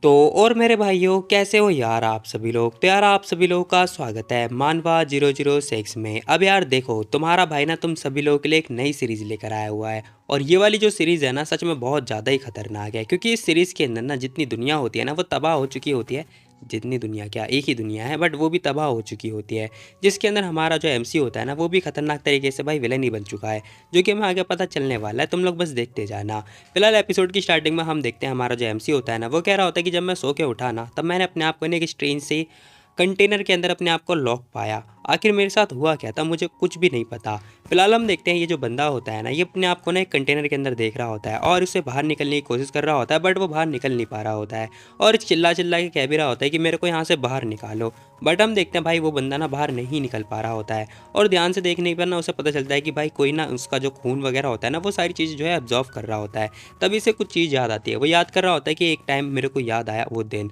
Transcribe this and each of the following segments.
तो और मेरे भाइयों कैसे हो यार आप सभी लोग। तो यार आप सभी लोगों का स्वागत है मानवा 006 में। अब यार देखो तुम्हारा भाई ना तुम सभी लोगों के लिए एक नई सीरीज़ लेकर आया हुआ है। और ये वाली जो सीरीज़ है ना सच में बहुत ज़्यादा ही खतरनाक है, क्योंकि इस सीरीज़ के अंदर ना जितनी दुनिया होती है ना वो तबाह हो चुकी होती है। जितनी दुनिया क्या, एक ही दुनिया है बट वो भी तबाह हो चुकी होती है। जिसके अंदर हमारा जो एमसी होता है ना वो भी खतरनाक तरीके से भाई विलन ही बन चुका है, जो कि हमें आगे पता चलने वाला है। तुम लोग बस देखते जाना। फिलहाल एपिसोड की स्टार्टिंग में हम देखते हैं हमारा जो एमसी होता है ना वो कह रहा होता है कि जब मैं सो के उठा ना तब मैंने अपने आप को एक स्ट्रेंज से कंटेनर के अंदर अपने आप को लॉक पाया। आखिर मेरे साथ हुआ क्या था मुझे कुछ भी नहीं पता। फिलहाल हम देखते हैं ये जो बंदा होता है ना ये अपने आप को ना एक कंटेनर के अंदर देख रहा होता है और उससे बाहर निकलने की कोशिश कर रहा होता है, बट वो बाहर निकल नहीं पा रहा होता है। और चिल्ला चिल्ला के कह भी रहा होता है कि मेरे को यहाँ से बाहर निकालो। बट हम देखते हैं भाई वो बंदा ना बाहर नहीं निकल पा रहा होता है। और ध्यान से देखने पर ना उसे पता चलता है कि भाई कोई ना उसका जो खून वगैरह होता है ना वो सारी चीज़ जो है ऑब्जॉर्व कर रहा होता है। तभी से कुछ चीज़ याद आती है। वो याद कर रहा होता है कि एक टाइम मेरे को याद आया वो दिन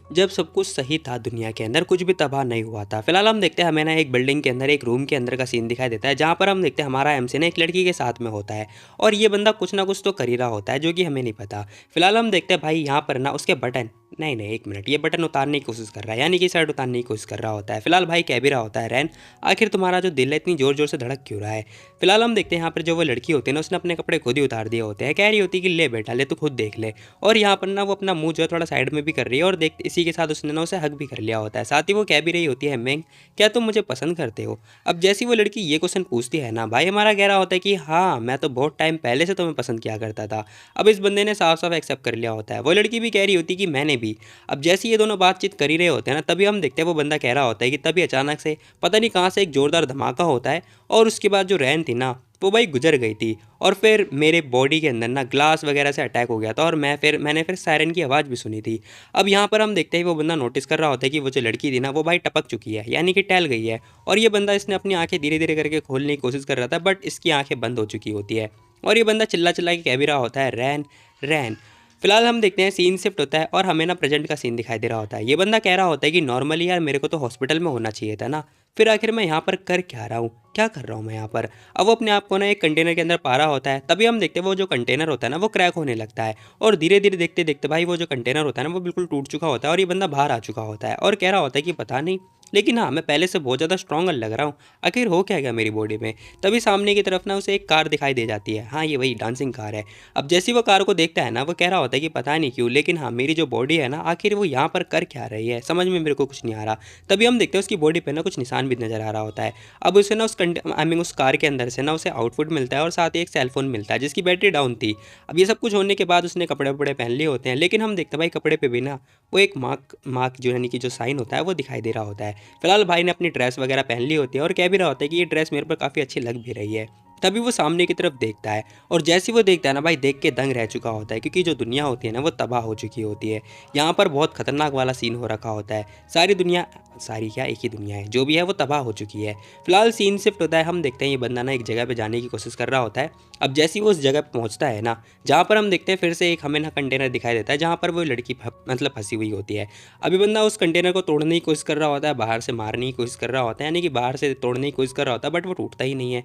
जब सब कुछ सही था, दुनिया के अंदर कुछ भी तबाह नहीं हुआ था। फिलहाल हम देखते हैं हमें ना एक बिल्डिंग के अंदर एक रूम के अंदर का सीन दिखाई देता है, जहाँ पर हम देखते हैं हमारा एमसी ना एक लड़की के साथ में होता है। और ये बंदा कुछ ना कुछ तो कर ही रहा होता है जो कि हमें नहीं पता। फिलहाल हम देखते हैं भाई यहाँ पर ना उसके बटन, नहीं नहीं एक मिनट, ये बटन उतारने की कोशिश कर रहा है, यानी कि शर्ट उतारने की कोशिश कर रहा होता है। फिलहाल भाई कह भी रहा होता है रैन आखिर तुम्हारा जो दिल है इतनी जोर जोर से धड़क क्यों रहा है। फिलहाल हम देखते हैं यहाँ पर जो वो लड़की होती है ना उसने अपने कपड़े खुद ही उतार दिए होते हैं। कह रही होती है कि ले बेटा ले तू खुद देख ले। और यहाँ पर ना वो अपना मुंह जो है थोड़ा साइड में भी कर रही है और देख इसी के साथ उसने ना उसे हक भी कर लिया होता है। साथ ही वो कह भी रही होती है मैंग क्या तुम मुझे पसंद करते हो। अब जैसी वो लड़की ये क्वेश्चन पूछती है ना भाई हमारा कह रहा होता है कि हाँ मैं तो बहुत टाइम पहले से तुम्हें पसंद किया करता था। अब इस बंदे ने साफ साफ एक्सेप्ट कर लिया होता है। वो लड़की भी कह रही होती है कि मैंने भी। अब जैसे ये दोनों बातचीत कर ही रहे होते हैं ना तभी हम देखते हैं वो बंदा कह रहा होता है कि तभी अचानक से पता नहीं कहाँ से एक जोरदार धमाका होता है। और उसके बाद जो रैन थी ना वो भाई गुजर गई थी। और फिर मेरे बॉडी के अंदर ना ग्लास वगैरह से अटैक हो गया था और मैंने फिर सायरन की आवाज़ भी सुनी थी। अब यहाँ पर हम देखते हैं वो बंदा नोटिस कर रहा होता है कि वो जो लड़की थी ना वो भाई टपक चुकी है, यानी कि टहल गई है। और ये बंदा इसने अपनी आंखें धीरे धीरे करके खोलने की कोशिश कर रहा था, बट इसकी आंखें बंद हो चुकी होती है। और ये बंदा चिल्ला चिल्ला के कह भी रहा होता है रैन रैन। फिलहाल हम देखते हैं सीन शिफ्ट होता है और हमें ना प्रेजेंट का सीन दिखाई दे रहा होता है। ये बंदा कह रहा होता है कि नॉर्मली यार मेरे को तो हॉस्पिटल में होना चाहिए था ना, फिर आखिर मैं यहाँ पर कर क्या रहा हूँ, क्या कर रहा हूँ मैं यहाँ पर। अब वो अपने आप को ना एक कंटेनर के अंदर पा रहा होता है। तभी हम देखते हैं वो जो कंटेनर होता है ना वो क्रैक होने लगता है। और धीरे धीरे देखते देखते भाई वो जो कंटेनर होता है ना वो बिल्कुल टूट चुका होता है और ये बंदा बाहर आ चुका होता है और कह रहा होता है कि पता नहीं, लेकिन हाँ मैं पहले से बहुत ज़्यादा स्ट्रॉन्गर लग रहा हूँ। आखिर हो क्या गया मेरी बॉडी में। तभी सामने की तरफ ना उसे एक कार दिखाई दे जाती है। हाँ ये वही डांसिंग कार है। अब जैसी वो कार को देखता है ना वो कह रहा होता है कि पता नहीं क्यों, लेकिन हाँ मेरी जो बॉडी है ना आखिर वो यहाँ पर कर क्या रही है, समझ में मेरे को कुछ नहीं आ रहा। तभी हम देखते हैं उसकी बॉडी पे ना कुछ निशान भी नजर आ रहा होता है। अब उसे ना उस आई मीन उस कार के अंदर से ना उसे आउटफिट मिलता है और साथ ही एक सेलफोन मिलता है जिसकी बैटरी डाउन थी। अब ये सब कुछ होने के बाद उसने कपड़े वपड़े पहन लिए होते हैं, लेकिन हम देखते हैं भाई कपड़े पे भी ना वो एक मार्क मार्क जो यानी कि जो साइन होता है वो दिखाई दे रहा होता है। फिलहाल भाई ने अपनी ड्रेस वगैरह पहन ली होती है और कह भी रहा होता है कि ये ड्रेस मेरे पर काफ़ी अच्छी लग भी रही है। तभी वो सामने की तरफ देखता है और जैसे वो देखता है ना भाई देख के दंग रह चुका होता है, क्योंकि जो दुनिया होती है ना वो तबाह हो चुकी होती है। यहाँ पर बहुत खतरनाक वाला सीन हो रखा होता है। सारी दुनिया, सारी क्या एक ही दुनिया है जो भी है वो तबाह हो चुकी है। फिलहाल सीन शिफ्ट होता है। हम देखते हैं ये बंदा ना एक जगह पे जाने की कोशिश कर रहा होता है। अब जैसे ही वो उस जगह पे पहुंचता है ना जहाँ पर हम देखते हैं फिर से एक हमें ना कंटेनर दिखाई देता है जहाँ पर वो लड़की मतलब फंसी हुई होती है। अभी बंदा उस कंटेनर को तोड़ने की कोशिश कर रहा होता है, बाहर से मारने की कोशिश कर रहा होता है, यानी कि बाहर से तोड़ने की कोशिश कर रहा होता है, बट वो टूटता ही नहीं है।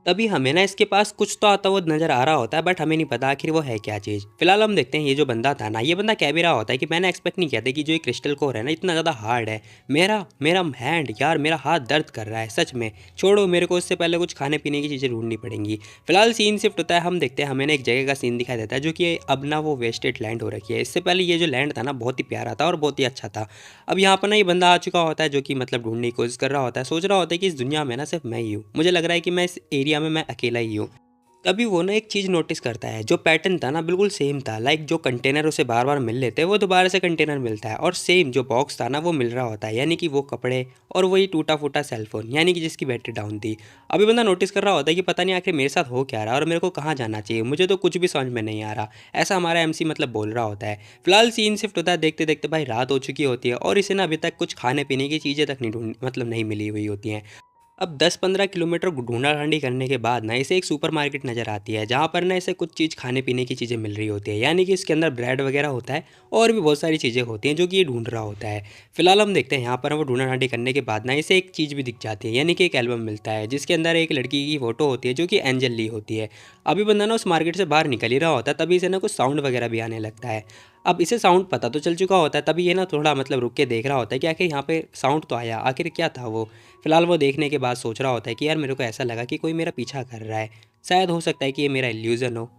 तभी हमें ना इसके पास कुछ तो आता हुआ नजर आ रहा होता है, बट हमें नहीं पता आखिर वो है क्या चीज़। फिलहाल हम देखते हैं ये जो बंदा था ना ये बंदा कह भी रहा होता है कि मैंने एक्सपेक्ट नहीं किया था कि जो ये क्रिस्टल कोर है ना इतना ज़्यादा हार्ड है। मेरा मेरा हैंड यार, मेरा हाथ दर्द कर रहा है सच में। छोड़ो मेरे को, इससे पहले कुछ खाने पीने की चीज़ें ढूंढनी पड़ेंगी। फिलहाल सीन शिफ्ट होता है। हम देखते हैं हमें ना एक जगह का सीन दिखाई देता है जो कि अब ना वो वेस्टेड लैंड हो रखी है। इससे पहले ये जो लैंड था ना बहुत ही प्यारा था और बहुत ही अच्छा था। अब यहाँ पर ना ये बंदा आ चुका होता है जो कि मतलब ढूंढने की कोशिश कर रहा होता है, सोच रहा होता है कि इस दुनिया में ना सिर्फ मैं ही हूँ, मुझे लग रहा है कि मैं इस एरिया में मैं अकेला ही हूँ। तभी वो ना एक चीज़ नोटिस करता है, जो पैटर्न था ना बिल्कुल सेम था। लाइक जो कंटेनर उसे बार बार मिल लेते हैं वो दोबारा से कंटेनर मिलता है और सेम जो बॉक्स था ना वो मिल रहा होता है, यानी कि वो कपड़े और वही टूटा फूटा सेलफोन, यानी कि जिसकी बैटरी डाउन थी। अभी बंदा नोटिस कर रहा होता है कि पता नहीं आखिर मेरे साथ हो क्या रहा है और मेरे को कहाँ जाना चाहिए, मुझे तो कुछ भी समझ में नहीं आ रहा। ऐसा हमारा एमसी मतलब बोल रहा होता है। फिलहाल सीन शिफ्ट होता है। देखते देखते भाई रात हो चुकी होती है और इसे ना अभी तक कुछ खाने पीने की चीज़ें तक नहीं ढूंढ मतलब नहीं मिली हुई होती हैं। अब 10-15 किलोमीटर ढूंढा-ढांडी करने के बाद ना इसे एक सुपरमार्केट नज़र आती है, जहाँ पर ना इसे कुछ चीज़ खाने-पीने की चीज़ें मिल रही होती है, यानी कि इसके अंदर ब्रेड वगैरह होता है और भी बहुत सारी चीज़ें होती हैं जो कि ये ढूंढ रहा होता है। फिलहाल हम देखते हैं यहाँ पर वो ढूंढा-ढांडी करने के बाद ना इसे एक चीज़ भी दिख जाती है, यानी कि एक एल्बम मिलता है जिसके अंदर एक लड़की की फ़ोटो होती है जो कि एंजल ली होती है। अभी बंदा ना उस मार्केट से बाहर निकल ही रहा होता है, तभी इसे ना कुछ साउंड वगैरह भी आने लगता है। अब इसे साउंड पता तो चल चुका होता है, तभी ये ना थोड़ा मतलब रुक के देख रहा होता है कि आखिर यहाँ पे साउंड तो आया, आखिर क्या था वो। फिलहाल वो देखने के बाद सोच रहा होता है कि यार मेरे को ऐसा लगा कि कोई मेरा पीछा कर रहा है, शायद हो सकता है कि ये मेरा इल्यूज़न हो।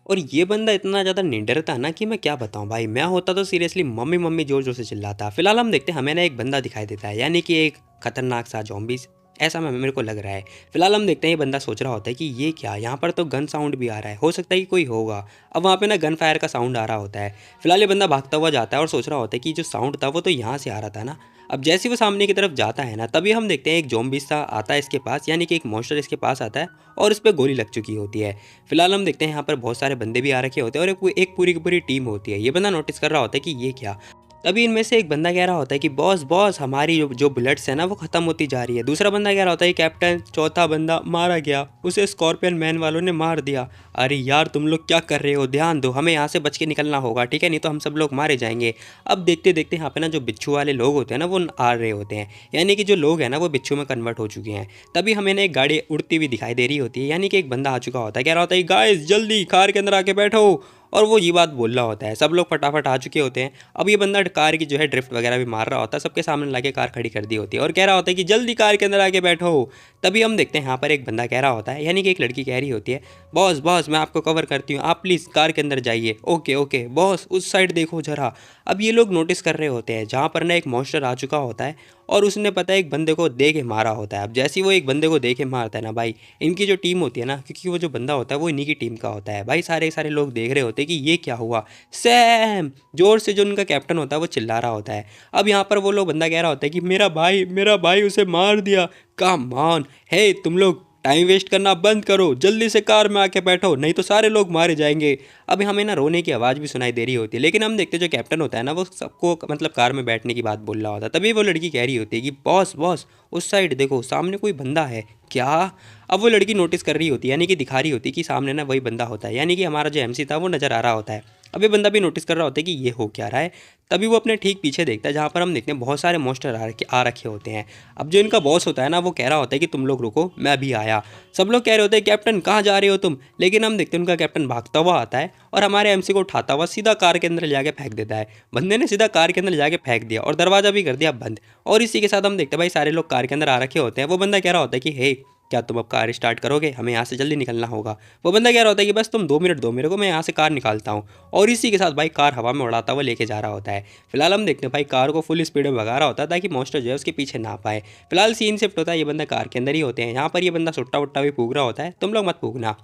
और ये बंदा इतना ज़्यादा निडर था ना कि मैं क्या बताऊँ भाई, मैं होता तो सीरियसली मम्मी मम्मी जोर जोर से चिल्लाता। फिलहाल हम देखते हैं हमें ना एक बंदा दिखाई देता है, यानी कि एक खतरनाक सा ज़ॉम्बीज़, ऐसा मैं मेरे को लग रहा है। फिलहाल हम देखते हैं ये बंदा सोच रहा होता है कि ये क्या, यहाँ पर तो गन साउंड भी आ रहा है, हो सकता है कि कोई होगा। अब वहाँ पे ना गन फायर का साउंड आ रहा होता है। फिलहाल ये बंदा भागता हुआ जाता है और सोच रहा होता है कि जो साउंड था वो तो यहाँ से आ रहा था ना। अब जैसे ही वो सामने की तरफ जाता है ना, तभी हम देखते हैं एक ज़ॉम्बीज़ सा आता है इसके पास, यानी कि एक मॉन्स्टर इसके पास आता है और इस पे गोली लग चुकी होती है। फिलहाल हम देखते हैं यहाँ पर बहुत सारे बंदे भी आ रखे होते हैं और एक पूरी की पूरी टीम होती है। ये बंदा नोटिस कर रहा होता है कि ये क्या। तभी इनमें से एक बंदा कह रहा होता है कि बॉस बॉस, हमारी जो बुलेट्स है ना वो ख़त्म होती जा रही है। दूसरा बंदा कह रहा होता है कि कैप्टन, चौथा बंदा मारा गया, उसे स्कॉर्पियन मैन वालों ने मार दिया। अरे यार तुम लोग क्या कर रहे हो, ध्यान दो, हमें यहाँ से बच के निकलना होगा, ठीक है, नहीं तो हम सब लोग मारे जाएंगे। अब देखते देखते यहाँ पे ना जो बिच्छू वाले लोग होते हैं ना वो आ रहे होते हैं, यानी कि जो लोग हैं ना वो बिच्छू में कन्वर्ट हो चुके हैं। तभी हमें ना एक गाड़ी उड़ती हुई दिखाई दे रही होती है, यानी कि एक बंदा आ चुका होता है, कह रहा होता है गाइस जल्दी कार के अंदर आके बैठो। और वो ये बात बोल रहा होता है, सब लोग फटाफट आ चुके होते हैं। अब ये बंदा कार की जो है ड्रिफ्ट वगैरह भी मार रहा होता है, सबके सामने लाके कार खड़ी कर दी होती है और कह रहा होता है कि जल्दी कार के अंदर आके बैठो। तभी हम देखते हैं यहाँ पर एक बंदा कह रहा होता है, यानी कि एक लड़की कह रही होती है, बॉस बॉस मैं आपको कवर करती हूँ, आप प्लीज़ कार के अंदर जाइए। ओके ओके बॉस, उस साइड देखो जरा। अब ये लोग नोटिस कर रहे होते हैं जहाँ पर ना एक मॉन्स्टर आ चुका होता है और उसने पता है एक बंदे को दे के मारा होता है। अब जैसे ही वो एक बंदे को दे के मारता है ना भाई, इनकी जो टीम होती है ना, क्योंकि वो जो बंदा होता है वो इन्हीं की टीम का होता है भाई, सारे सारे लोग देख रहे होते हैं कि ये क्या हुआ। सैम, जोर से जो उनका कैप्टन होता है वो चिल्ला रहा होता है। अब यहाँ पर वो लोग बंदा कह रहा होता है कि मेरा भाई उसे मार दिया। कम ऑन, हे तुम लोग टाइम वेस्ट करना बंद करो, जल्दी से कार में आके बैठो, नहीं तो सारे लोग मारे जाएंगे। अब हमें ना रोने की आवाज़ भी सुनाई दे रही होती है, लेकिन हम देखते जो कैप्टन होता है ना वो सबको मतलब कार में बैठने की बात बोल रहा होता है। तभी वो लड़की कह रही होती है कि बॉस बॉस, उस साइड देखो सामने कोई बंदा है। क्या? अब वो लड़की नोटिस कर रही होती है, यानी कि दिखा रही होती है कि सामने ना वही बंदा होता है, यानी कि हमारा जो एमसी था वो नज़र आ रहा होता है। अब ये बंदा भी नोटिस कर रहा होता है कि ये हो क्या रहा है। तभी वो अपने ठीक पीछे देखता है जहाँ पर हम देखते हैं बहुत सारे मॉन्स्टर आ रखे होते हैं। अब जो इनका बॉस होता है ना वो कह रहा होता है कि तुम लोग रुको, मैं अभी आया। सब लोग कह रहे होते हैं कैप्टन कहाँ जा रहे हो तुम, लेकिन हम देखते हैं उनका कैप्टन भागता हुआ आता है और हमारे एमसी को उठाता हुआ सीधा कार के अंदर ले जाके फेंक देता है। बंदे ने सीधा कार के अंदर ले जाके फेंक दिया और दरवाज़ा भी कर दिया बंद। और इसी के साथ हम देखते हैं भाई सारे लोग कार के अंदर आ रखे होते हैं। वो बंदा कह रहा होता है कि हे, क्या तुम अब कार स्टार्ट करोगे, हमें यहाँ से जल्दी निकलना होगा। वो बंदा कह रहा होता है कि बस तुम 2 मिनट दो मेरे को, मैं यहाँ से कार निकालता हूँ। और इसी के साथ भाई कार हवा में उड़ाता हुआ लेके जा रहा होता है। फिलहाल हम देखते हैं भाई कार को फुल स्पीड में भगा रहा होता है ताकि मॉन्स्टर जो है उसके पीछे ना पाए। फिलहाल सीन शिफ्ट होता है, ये बंदा कार के अंदर ही होते हैं। यहाँ पर ये बंदा सुट्टा वुट्टा भी फूक रहा होता है, तुम लोग मत फूकना।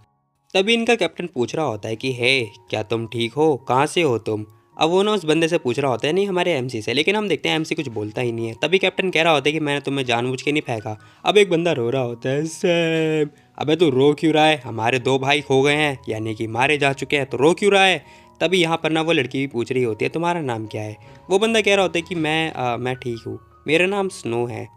तभी इनका कैप्टन पूछ रहा होता है कि हे, क्या तुम ठीक हो, कहाँ से हो तुम। अब वो ना उस बंदे से पूछ रहा होता है, नहीं हमारे एमसी से, लेकिन हम देखते हैं एमसी कुछ बोलता ही नहीं है। तभी कैप्टन कह रहा होता है कि मैंने तुम्हें जानबूझ के नहीं फेंका। अब एक बंदा रो रहा होता है, सैम अबे तू रो क्यों रहा है, हमारे 2 भाई खो गए हैं, यानी कि मारे जा चुके हैं, तो रो क्यों रहा है। तभी यहाँ पर ना वो लड़की भी पूछ रही होती है तुम्हारा नाम क्या है। वो बंदा कह रहा होता है कि मैं ठीक हूँ, मेरा नाम स्नो है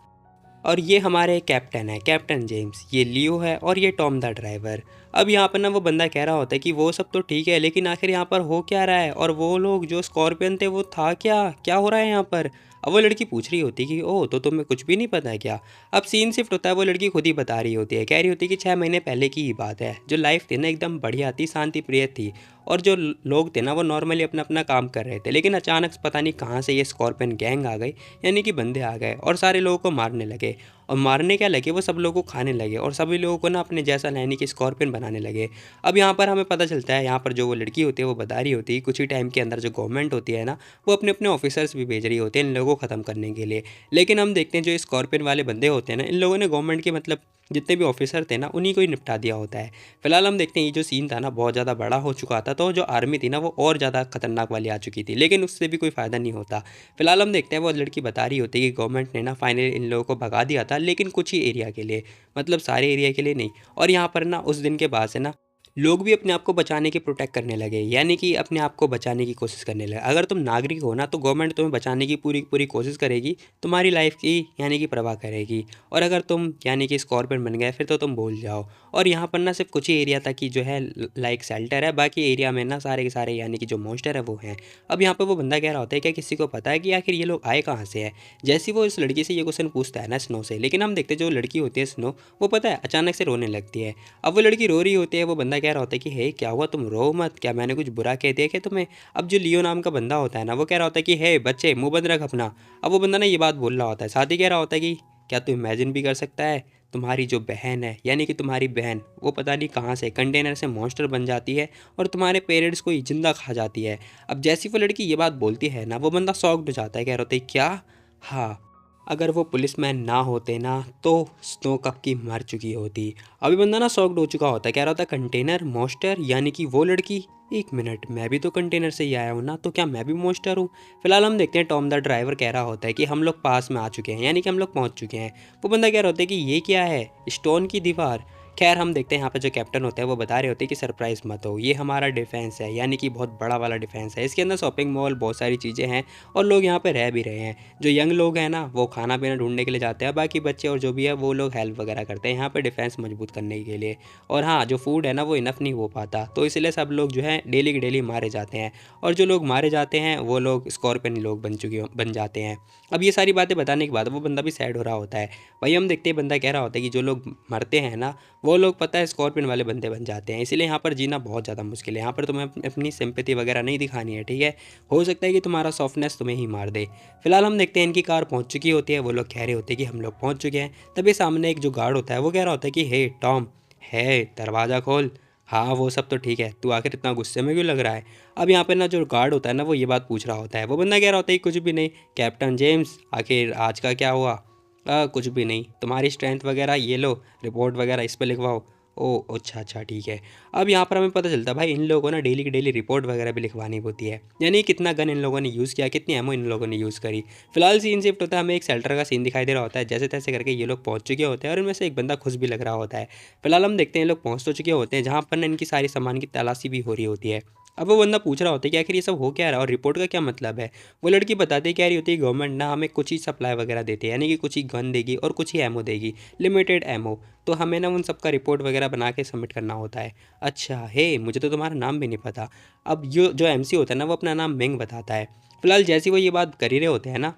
और ये हमारे कैप्टन है, कैप्टन जेम्स, ये लियो है और ये टॉम द ड्राइवर। अब यहाँ पर ना वो बंदा कह रहा होता है कि वो सब तो ठीक है, लेकिन आखिर यहाँ पर हो क्या रहा है, और वो लोग जो स्कॉर्पियन थे वो था क्या, क्या हो रहा है यहाँ पर। अब वो लड़की पूछ रही होती है कि ओह, तो तुम्हें कुछ भी नहीं पता है क्या। अब सीन शिफ्ट होता है, वो लड़की खुद ही बता रही होती है, कह रही होती है कि 6 महीने पहले की ही बात है, जो लाइफ थी ना एकदम बढ़िया थी, शांति प्रिय थी, और जो लोग थे ना वो नॉर्मली अपना अपना काम कर रहे थे, लेकिन अचानक पता नहीं कहाँ से ये स्कॉर्पियन गैंग आ गई, यानी कि बंदे आ गए और सारे लोगों को मारने लगे। और मारने क्या लगे, वो सब लोगों को खाने लगे और सभी लोगों को ना अपने जैसा यानी कि स्कॉर्पियन बनाने लगे। अब यहाँ पर हमें पता चलता है, यहाँ पर जो वो लड़की होती है वो बता रही होती है कुछ ही टाइम के अंदर जो गवर्नमेंट होती है ना वो अपने अपने ऑफिसर्स भी भेज रही होती है इन लोगों को ख़त्म करने के लिए। लेकिन हम देखते हैं जो स्कॉर्पियन वाले बंदे होते हैं ना, इन लोगों ने गवर्नमेंट के मतलब जितने भी ऑफिसर थे ना उन्हीं को ही निपटा दिया होता है। फिलहाल हम देखते हैं ये जो सीन था ना बहुत ज़्यादा बड़ा हो चुका था, तो जो आर्मी थी ना वो और ज़्यादा खतरनाक वाली आ चुकी थी, लेकिन उससे भी कोई फ़ायदा नहीं होता। फिलहाल हम देखते हैं वो लड़की बता रही होती है कि गवर्नमेंट ने ना फाइनली इन लोगों को भगा दिया था, लेकिन कुछ ही एरिया के लिए, मतलब सारे एरिया के लिए नहीं। और यहाँ पर ना उस दिन के बाद से ना लोग भी अपने आप को बचाने की प्रोटेक्ट करने लगे, यानी कि अपने आप को बचाने की कोशिश करने लगे। अगर तुम नागरिक हो ना तो गवर्नमेंट तुम्हें बचाने की पूरी पूरी कोशिश करेगी, तुम्हारी लाइफ की यानी कि परवाह करेगी। और अगर तुम यानी कि स्कॉर्पियन बन गए फिर तो तुम भूल जाओ। और यहाँ पर ना सिर्फ कुछ ही एरिया तक की जो है लाइक शेल्टर है, बाकी एरिया में ना सारे के सारे यानी कि जो मॉन्स्टर है वो हैं। अब यहाँ पर वो बंदा कह रहा होता है क्या किसी को पता है कि आखिर ये लोग आए कहाँ से है। जैसे वो इस लड़की से ये क्वेश्चन पूछता है ना स्नो से, लेकिन हम देखते जो लड़की होती है स्नो, वो पता है अचानक से रोने लगती है। अब वो लड़की रो रही होती है, वो बंदा कह रहा होता है कि हे क्या हुआ, तुम रो मत, क्या मैंने कुछ बुरा कह दिया क्या तुम्हें। अब जो लियो नाम का बंदा होता है ना वो कह रहा होता है कि हे बच्चे मुंह बंद रख अपना। अब वो बंदा ना ये बात बोल रहा होता है, साथ ही कह रहा होता है कि क्या तू इमेजिन भी कर सकता है, तुम्हारी जो बहन है यानी कि तुम्हारी बहन वो पता नहीं कहाँ से कंटेनर से मॉन्स्टर बन जाती है और तुम्हारे पेरेंट्स को ही जिंदा खा जाती है। अब जैसी वो लड़की ये बात बोलती है ना वो बंदा शॉक्ड हो जाता है, कह रहा होता है क्या। हाँ, अगर वो पुलिसमैन ना होते ना तो स्नो कप की मर चुकी होती। अभी बंदा ना शॉक्ड हो चुका होता है, कह रहा होता है कंटेनर मॉन्स्टर यानी कि वो लड़की। एक मिनट, मैं भी तो कंटेनर से ही आया हूँ ना, तो क्या मैं भी मॉन्स्टर हूँ। फिलहाल हम देखते हैं टॉम द ड्राइवर कह रहा होता है कि हम लोग पास में आ चुके हैं यानी कि हम लोग पहुँच चुके हैं। वो बंदा कह रहा होता है कि ये क्या है, स्टोन की दीवार। खैर हम देखते हैं यहाँ पे जो कैप्टन होते हैं वो बता रहे होते हैं कि सरप्राइज मत हो, ये हमारा डिफेंस है यानी कि बहुत बड़ा वाला डिफेंस है। इसके अंदर शॉपिंग मॉल बहुत सारी चीज़ें हैं और लोग यहाँ पे रह भी रहे हैं। जो यंग लोग हैं ना वो खाना पीना ढूंढने के लिए जाते हैं, बाकी बच्चे और जो भी है वो लोग हेल्प वगैरह करते हैं यहाँ पे डिफेंस मजबूत करने के लिए। और हाँ, जो फूड है ना वो इनफ नहीं हो पाता, तो इसलिए सब लोग जो है डेली के डेली मारे जाते हैं। और जो लोग मारे जाते हैं वो लोग स्कॉर्पियन लोग बन जाते हैं। अब ये सारी बातें बताने के बाद वो बंदा भी सैड हो रहा होता है। वही हम देखते हैं बंदा कह रहा होता है कि जो लोग मरते हैं ना वो लोग पता है स्कॉर्पियन वाले बंदे बन जाते हैं, इसलिए यहाँ पर जीना बहुत ज़्यादा मुश्किल है। यहाँ पर तुम्हें अपनी सिंपैथी वगैरह नहीं दिखानी है, ठीक है। हो सकता है कि तुम्हारा सॉफ्टनेस तुम्हें ही मार दे। फिलहाल हम देखते हैं इनकी कार पहुँच चुकी होती है, वो लोग कह रहे होते हैं कि हम लोग पहुँच चुके हैं। तभी सामने एक जो गार्ड होता है वो कह रहा होता है कि हे टॉम, है दरवाज़ा खोल। हाँ वो सब तो ठीक है, तू आखिर इतना गुस्से में क्यों लग रहा है। अब यहाँ पे ना जो गार्ड होता है ना वो ये बात पूछ रहा होता है, वो बंदा कह रहा होता है कि कुछ भी नहीं कैप्टन जेम्स, आखिर आज का क्या हुआ। कुछ भी नहीं, तुम्हारी स्ट्रेंथ वगैरह ये लो, रिपोर्ट वगैरह इस पे लिखवाओ। ओ अच्छा अच्छा ठीक है। अब यहाँ पर हमें पता चलता है भाई इन लोगों को ना डेली की डेली रिपोर्ट वगैरह भी लिखवानी होती है, यानी कितना गन इन लोगों ने यूज़ किया, कितनी एमओ इन लोगों ने यूज़ करी। फिलहाल सीन शिफ्ट होता है, हमें एक शेल्टर का सीन दिखाई दे रहा होता है, जैसे तैसे करके ये लोग पहुँच चुके होते हैं और इनमें से एक बंदा खुश भी लग रहा होता है। फिलहाल हम देखते हैं ये लोग पहुँच तो चुके होते हैं जहाँ पर ना इनकी सारी सामान की तलाशी भी हो रही होती है। अब वो बंदा पूछ रहा होता है कि आखिर ये सब हो क्या रहा है और रिपोर्ट का क्या मतलब है। वो लड़की बताती क्या रही होती है गवर्नमेंट ना हमें कुछ ही सप्लाई वगैरह देती है, यानी कि कुछ ही गन देगी और कुछ ही एमओ देगी, लिमिटेड एमओ। तो हमें ना उन सबका रिपोर्ट वगैरह बना के सबमिट करना होता है। अच्छा हे, मुझे तो तुम्हारा नाम भी नहीं पता। अब जो एमसी होता है ना वो अपना नाम मिंग बताता है। फिलहाल जैसे वो ये बात कर ही रहे होते हैं ना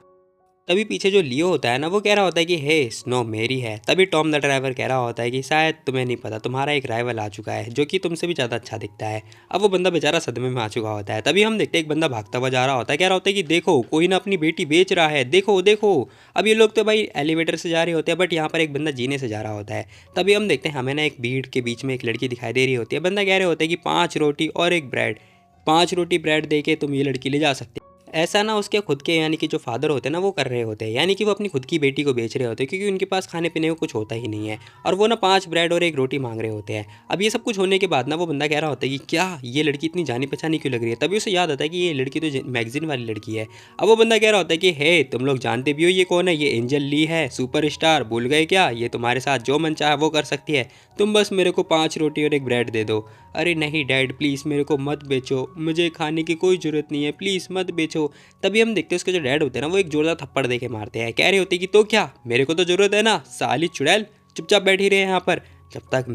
तभी पीछे जो लियो होता है ना वो कह रहा होता है कि हे स्नो मेरी है। तभी टॉम द ड्राइवर कह रहा होता है कि शायद तुम्हें नहीं पता, तुम्हारा एक राइवल आ चुका है जो कि तुमसे भी ज़्यादा अच्छा दिखता है। अब वो बंदा बेचारा सदमे में आ चुका होता है। तभी हम देखते हैं एक बंदा भागता हुआ जा रहा होता है, कह रहा होता है कि देखो कोई ना अपनी बेटी बेच रहा है, देखो देखो। अब ये लोग तो भाई एलिवेटर से जा रहे होते हैं बट यहाँ पर एक बंदा जीने से जा रहा होता है। तभी हम देखते हैं हमें ना एक भीड़ के बीच में एक लड़की दिखाई दे रही होती है। बंदा कह रहे होते हैं कि 5 रोटी और एक ब्रेड, 5 रोटी ब्रेड दे के तुम ये लड़की ले जा सकते। ऐसा ना उसके खुद के यानी कि जो फादर होते हैं ना वो कर रहे होते हैं, यानी कि वो अपनी खुद की बेटी को बेच रहे होते हैं क्योंकि उनके पास खाने पीने को कुछ होता ही नहीं है। और वो ना 5 ब्रेड और एक रोटी मांग रहे होते हैं। अब ये सब कुछ होने के बाद ना वो बंदा कह रहा होता है कि क्या ये लड़की इतनी जानी पहचानी क्यों लग रही है। तभी उसे याद आता है कि ये लड़की तो मैगजीन वाली लड़की है। अब वो बंदा कह रहा होता है कि हे तुम लोग जानते भी हो ये कौन है, ये एंजल ली है, सुपर स्टार, भूल गए क्या, ये तुम्हारे साथ जो मन चाहे वो कर सकती है। तुम बस मेरे को 5 रोटी और एक ब्रेड दे दो। अरे नहीं डैड प्लीज़ मेरे को मत बेचो, मुझे खाने की कोई ज़रूरत नहीं है, प्लीज़ मत बेचो। तभी हम देखते हैं उसके जो डैड होते हैं ना वो एक जोरदार थप्पड़ दे के मारते हैं, कह रहे होते हैं कि तो क्या मेरे को तो ज़रूरत है ना, साली चुड़ैल, चुपचाप बैठी रहे यहाँ पर। जब तक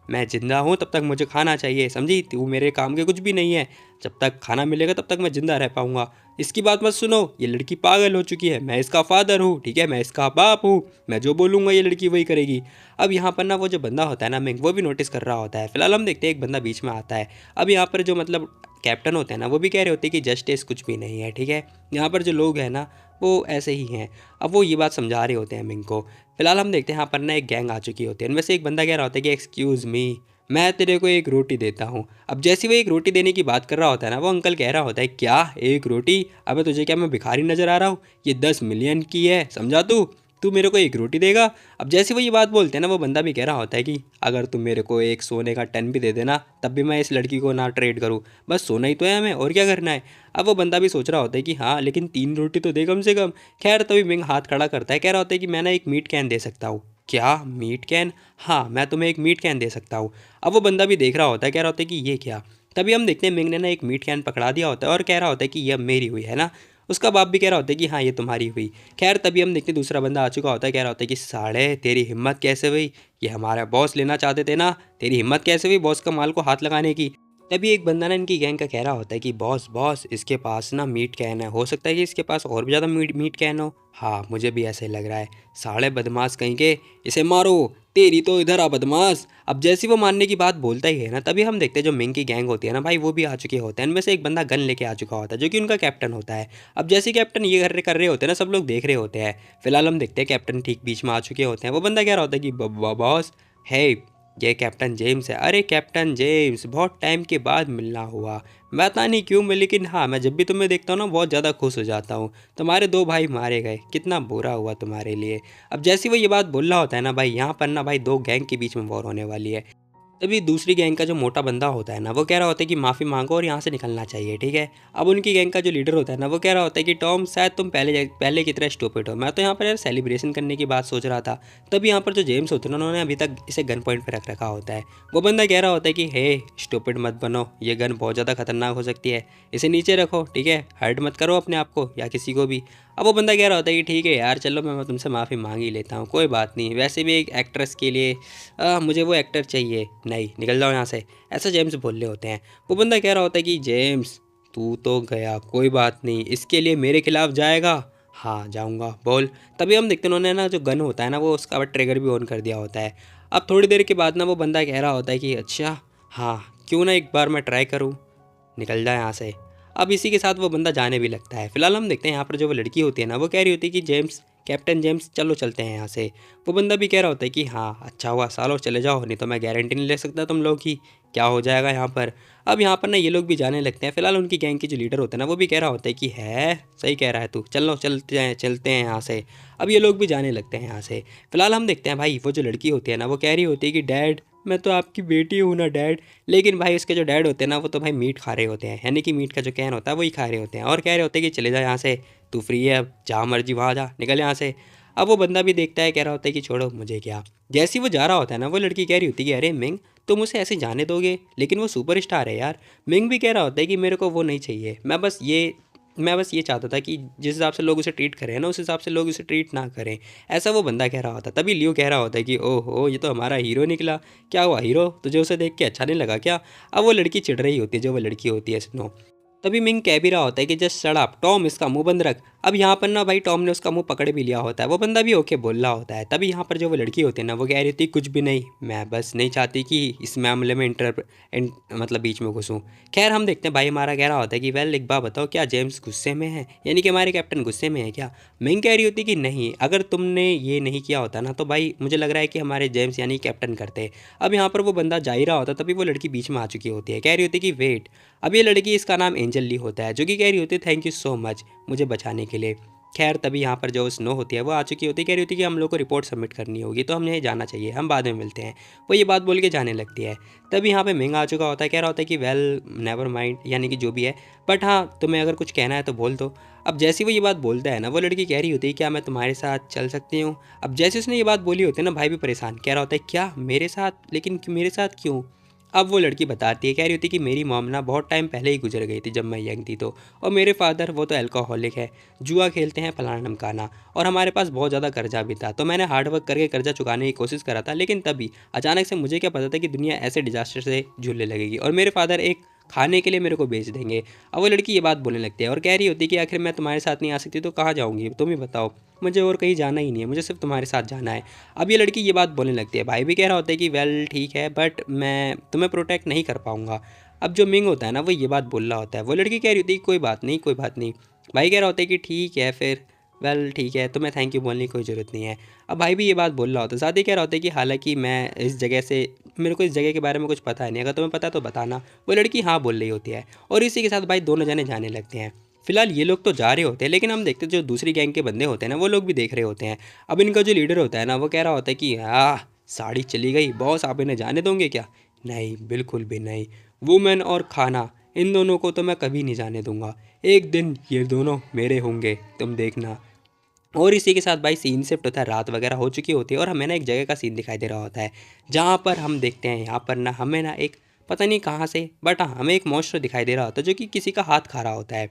मैं जिंदा हूँ तब तक मुझे खाना चाहिए, समझी, तू मेरे काम के कुछ भी नहीं है। जब तक खाना मिलेगा तब तक मैं जिंदा रह पाऊंगा। इसकी बात मत सुनो, ये लड़की पागल हो चुकी है, मैं इसका फादर हूँ, ठीक है, मैं इसका बाप हूँ, मैं जो बोलूँगा ये लड़की वही करेगी। अब यहाँ पर ना वो जो बंदा होता है ना मिंग, वो भी नोटिस कर रहा होता है। फिलहाल हम देखते हैं एक बंदा बीच में आता है। अब यहाँ पर जो मतलब कैप्टन होते हैं ना वो भी कह रहे होते हैं कि जस्टिस कुछ भी नहीं है, ठीक है, यहाँ पर जो लोग हैं ना वो ऐसे ही हैं। अब वो ये बात समझा रहे होते हैं मिंग को। फिलहाल हम देखते हैं यहाँ पर ना एक गैंग आ चुकी होती है, उनमें से एक बंदा कह रहा होता है कि एक्सक्यूज़ मी, मैं तेरे को एक रोटी देता हूँ। अब जैसे वो एक रोटी देने की बात कर रहा होता है ना वो अंकल कह रहा होता है क्या एक रोटी, अबे तुझे क्या मैं भिखारी नज़र आ रहा हूँ, ये 10 मिलियन की है, समझा तू, तू मेरे को एक रोटी देगा। अब जैसे वो ये बात बोलते हैं ना वो बंदा भी कह रहा होता है कि अगर तुम मेरे को एक सोने का टन भी दे देना तब भी मैं इस लड़की को ना ट्रेड करूँ, बस सोना ही तो है हमें, और क्या करना है। अब वो बंदा भी सोच रहा होता है कि हाँ लेकिन 3 रोटी तो दे कम से कम। खैर तभी मिंग हाथ खड़ा करता है, कह रहा होता है कि मैं ना एक मीट कैन दे सकता हूँ। क्या मीट कैन, हाँ मैं तुम्हें एक मीट कैन दे सकता हूँ। अब वो बंदा भी देख रहा होता है, कह रहा होता है कि ये क्या। तभी हम देखते हैं मिंग ने ना एक मीट कैन पकड़ा दिया होता है और कह रहा होता है कि यह मेरी हुई है ना। उसका बाप भी कह रहा होता है कि हाँ ये तुम्हारी हुई। खैर तभी हम देखते हैं दूसरा बंदा आ चुका होता है, कह रहा होता है कि साढ़े तेरी हिम्मत कैसे हुई, ये हमारा बॉस लेना चाहते थे ना, तेरी हिम्मत कैसे हुई बॉस का माल को हाथ लगाने की। तभी एक बंदा ना इनकी गैंग का कह रहा होता है कि बॉस बॉस इसके पास ना मीट कैन है, हो सकता है कि इसके पास और भी ज़्यादा मीट कैन हो। हाँ मुझे भी ऐसे लग रहा है। साले बदमाश कहीं के, इसे मारो। तेरी तो इधर आ बदमाश। अब जैसी वो मारने की बात बोलता ही है ना, तभी हम देखते हैं जो मिंग की गैंग होती है ना भाई, वो भी आ चुके होते हैं। इनमें से एक बंदा गन लेके आ चुका होता है जो कि उनका कैप्टन होता है। अब जैसे कैप्टन ये कर रहे होते हैं ना, सब लोग देख रहे होते हैं। फिलहाल हम देखते हैं कैप्टन ठीक बीच में आ चुके होते हैं। वो बंदा कह रहा होता है कि बॉस है, ये कैप्टन जेम्स है। अरे कैप्टन जेम्स, बहुत टाइम के बाद मिलना हुआ। पता नहीं क्यों मैं, लेकिन हाँ मैं जब भी तुम्हें देखता हूँ ना बहुत ज़्यादा खुश हो जाता हूँ। तुम्हारे दो भाई मारे गए, कितना बुरा हुआ तुम्हारे लिए। अब जैसे वो ये बात बोल रहा होता है ना भाई, यहाँ पर ना भाई दो गैंग के बीच में वॉर होने वाली है। तभी दूसरी गैंग का जो मोटा बंदा होता है ना, वो कह रहा होता है कि माफ़ी मांगो और यहाँ से निकलना चाहिए, ठीक है। अब उनकी गैंग का जो लीडर होता है ना, वो कह रहा होता है कि टॉम शायद तुम पहले की तरह स्टूपिड हो, मैं तो यहाँ पर यार सेलिब्रेशन करने की बात सोच रहा था। तभी यहाँ पर जो जेम्स होते हैं ना, उन्होंने अभी तक इसे गन पॉइंट पर रख रखा होता है। वो बंदा कह रहा होता है कि हे स्टूपिड मत बनो, ये गन बहुत ज़्यादा खतरनाक हो सकती है, इसे नीचे रखो, ठीक है, हर्ट मत करो अपने आप को या किसी को भी। अब वो बंदा कह रहा होता है कि ठीक है यार चलो, मैं तुमसे माफ़ी मांग ही लेता हूँ, कोई बात नहीं, वैसे भी एक एक्ट्रेस के लिए मुझे वो एक्टर चाहिए, नहीं निकल जाओ यहाँ से, ऐसा जेम्स बोल रहे होते हैं। वो बंदा कह रहा होता है कि जेम्स तू तो गया, कोई बात नहीं, इसके लिए मेरे खिलाफ जाएगा। हाँ जाऊँगा, बोल। तभी हम देखते हैं उन्होंने ना जो गन होता है ना, वो उसका ट्रिगर भी ऑन कर दिया होता है। अब थोड़ी देर के बाद ना वो बंदा कह रहा होता है कि अच्छा हाँ, क्यों ना एक बार मैं ट्राई करूँ, निकल जाए यहाँ से। अब इसी के साथ वो बंदा जाने भी लगता है। फिलहाल हम देखते हैं यहाँ पर जो वो लड़की होती है ना, वो कह रही होती है कि जेम्स, कैप्टन जेम्स चलो चलते हैं यहाँ से। वो बंदा भी कह रहा होता है कि हाँ अच्छा हुआ सालो चले जाओ, नहीं तो मैं गारंटी नहीं ले सकता तुम लोग की क्या हो जाएगा यहाँ पर। अब यहाँ पर ना ये लोग भी जाने लगते हैं। फिलहाल उनकी गैंग की जो लीडर होता है ना, वो भी कह रहा होता है कि है सही कह रहा है तू, चलो चलते हैं यहाँ से। अब ये लोग भी जाने लगते हैं यहाँ से। फिलहाल हम देखते हैं भाई वो जो लड़की होती है ना, वो कह रही होती है कि डैड मैं तो आपकी बेटी हूँ ना डैड। लेकिन भाई उसके जो डैड होते हैं ना, वो तो भाई मीट खा रहे होते हैं, यानी कि मीट का जो कैन होता है वही खा रहे होते हैं, और कह रहे होते हैं कि चले जा यहाँ से, तू फ्री है अब, जहाँ मर्जी वहाँ जा, निकल यहाँ से। अब वो बंदा भी देखता है, कह रहा होता है कि छोड़ो मुझे क्या। जैसे ही वो जा रहा होता है ना, वो लड़की कह रही होती है कि अरे मिंग तुम उसे ऐसे जाने दोगे, लेकिन वो सुपर स्टार है यार। मिंग भी कह रहा होता है कि मेरे को वो नहीं चाहिए, मैं बस ये चाहता था कि जिस हिसाब से लोग उसे ट्रीट करें ना, उस हिसाब से लोग उसे ट्रीट ना करें। ऐसा वो बंदा कह रहा होता। तभी लियो कह रहा होता है कि ओहो ये तो हमारा हीरो निकला। क्या हुआ हीरो, तुझे उसे देख के अच्छा नहीं लगा क्या। अब वो लड़की चिढ़ रही होती है, जो वो लड़की होती है स्नो। तभी मिंग कह भी रहा होता है कि जस्ट शट अप टॉम, इसका मुंह बंद रख। अब यहाँ पर ना भाई टॉम ने उसका मुंह पकड़ भी लिया होता है। वो बंदा भी ओके बोल रहा होता है। तभी यहाँ पर जो वो लड़की होती है ना, वो कह रही होती कुछ भी नहीं, मैं बस नहीं चाहती कि इस मामले में मतलब बीच में घुसूँ। खैर हम देखते हैं भाई हमारा कह रहा होता है कि वेल एक बात बताओ, क्या जेम्स गुस्से में है, यानी कि हमारे कैप्टन गुस्से में है क्या। मिंग कह रही होती कि नहीं, अगर तुमने ये नहीं किया होता ना, तो भाई मुझे लग रहा है कि हमारे जेम्स यानी कैप्टन करते। अब यहाँ पर वो बंदा जा ही रहा होता, तभी वो लड़की बीच में आ चुकी होती है, कह रही होती कि वेट। अब ये लड़की, इसका नाम एंजल ली होता है, जो कि कह रही होती है थैंक यू सो मच मुझे बचाने के लिए। खैर तभी यहाँ पर जो स्नो होती है वो आ चुकी होती है, कह रही होती है कि हम लोग को रिपोर्ट सबमिट करनी होगी, तो हमें जाना चाहिए, हम बाद में मिलते हैं। वो ये बात बोल के जाने लगती है। तभी यहाँ पे मिंग आ चुका होता है, कह रहा होता है कि वेल नेवर माइंड, यानी कि जो भी है, बट हाँ तुम्हें अगर कुछ कहना है तो बोल दो। अब जैसे ही वो ये बात बोलता है ना, वो लड़की कह रही होती है क्या मैं तुम्हारे साथ चल सकती हूँ। अब जैसे उसने ये बात बोली होती है ना, भाई भी परेशान, कह रहा होता है क्या मेरे साथ, लेकिन मेरे साथ क्यों। अब वो लड़की बताती है, कह रही होती है कि मेरी मॉम ना बहुत टाइम पहले ही गुजर गई थी जब मैं यंग थी तो, और मेरे फादर वो तो अल्कोहलिक है, जुआ खेलते हैं फलाना ढमकाना, और हमारे पास बहुत ज़्यादा कर्जा भी था, तो मैंने हार्ड वर्क करके कर्जा चुकाने की कोशिश करा था। लेकिन तभी अचानक से मुझे क्या पता था कि दुनिया ऐसे डिजास्टर से झूलने लगेगी और मेरे फादर एक खाने के लिए मेरे को बेच देंगे। अब वो लड़की ये बात बोलने लगती है और कह रही होती है कि आखिर मैं तुम्हारे साथ नहीं आ सकती तो कहाँ जाऊँगी, तुम ही बताओ, मुझे और कहीं जाना ही नहीं है, मुझे सिर्फ तुम्हारे साथ जाना है। अब ये लड़की ये बात बोलने लगती है। भाई भी कह रहा होता है कि वेल ठीक है, बट मैं तुम्हें प्रोटेक्ट नहीं कर पाऊंगा। अब जो मिंग होता है ना, वो ये बात बोल रहा होता है। वो लड़की कह रही होती है कि कोई बात नहीं कोई बात नहीं। भाई कह रहा होता है कि ठीक है फिर, वेल ठीक है, तुम्हें थैंक यू बोलने की कोई ज़रूरत नहीं है। अब भाई भी ये बात बोल रहा होता है। साथ ही कह रहा होता है कि हालांकि मैं इस जगह से, मेरे को इस जगह के बारे में कुछ पता है नहीं, अगर तुम्हें पता है तो बताना। वो लड़की हाँ बोल रही होती है और इसी के साथ भाई दोनों जने जाने लगते हैं। फिलहाल ये लोग तो जा रहे होते हैं, लेकिन हम देखते हैं जो दूसरी गैंग के बंदे होते हैं ना, वो लोग भी देख रहे होते हैं। अब इनका जो लीडर होता है ना, वो कह रहा होता है कि साड़ी चली गई बॉस, आप इन्हें जाने दोगे क्या। नहीं बिल्कुल भी नहीं, वुमेन और खाना, इन दोनों को तो मैं कभी नहीं जाने दूंगा, एक दिन ये दोनों मेरे होंगे, तुम देखना। और इसी के साथ भाई सीन शिफ्ट होता है, रात वगैरह हो चुकी होती है और हमें ना एक जगह का सीन दिखाई दे रहा होता है, जहाँ पर हम देखते हैं यहाँ पर ना हमें ना एक, पता नहीं कहाँ से, बट हमें एक मॉन्स्टर दिखाई दे रहा होता है जो कि किसी का हाथ खा रहा होता है।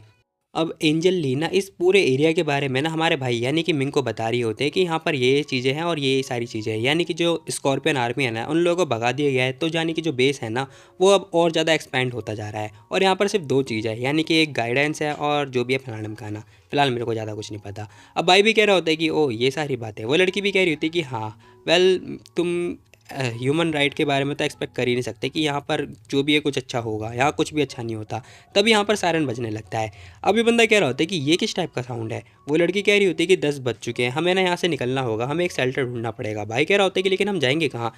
अब एंजल ली ना इस पूरे एरिया के बारे में ना हमारे भाई यानी कि मिंग को बता रही होते हैं कि यहाँ पर ये चीज़ें हैं और ये सारी चीज़ें हैं, यानी कि जो स्कॉर्पियन आर्मी है ना उन लोगों को भगा दिया गया है, तो यानी कि जो बेस है ना वो अब और ज़्यादा एक्सपेंड होता जा रहा है। और यहाँ पर सिर्फ दो चीज़ है, यानी कि एक गाइडेंस है और जो भी है फलाना ढमकाना। फिलहाल मेरे को ज़्यादा कुछ नहीं पता। अब भाई भी कह रहा होता है कि ओ ये सारी बातें, वो लड़की भी कह रही होती है कि हाँ वेल तुम ह्यूमन राइट के बारे में तो एक्सपेक्ट कर ही नहीं सकते कि यहाँ पर जो भी है कुछ अच्छा होगा, यहाँ कुछ भी अच्छा नहीं होता। तभी यहाँ पर सायरन बजने लगता है। अब ये बंदा कह रहा होता है कि ये किस टाइप का साउंड है। वो लड़की कह रही होती है कि 10 बज चुके हैं, हमें ना यहाँ से निकलना होगा, हमें एक शेल्टर ढूंढना पड़ेगा। भाई कह रहा होता है कि लेकिन हम जाएंगे कहाँ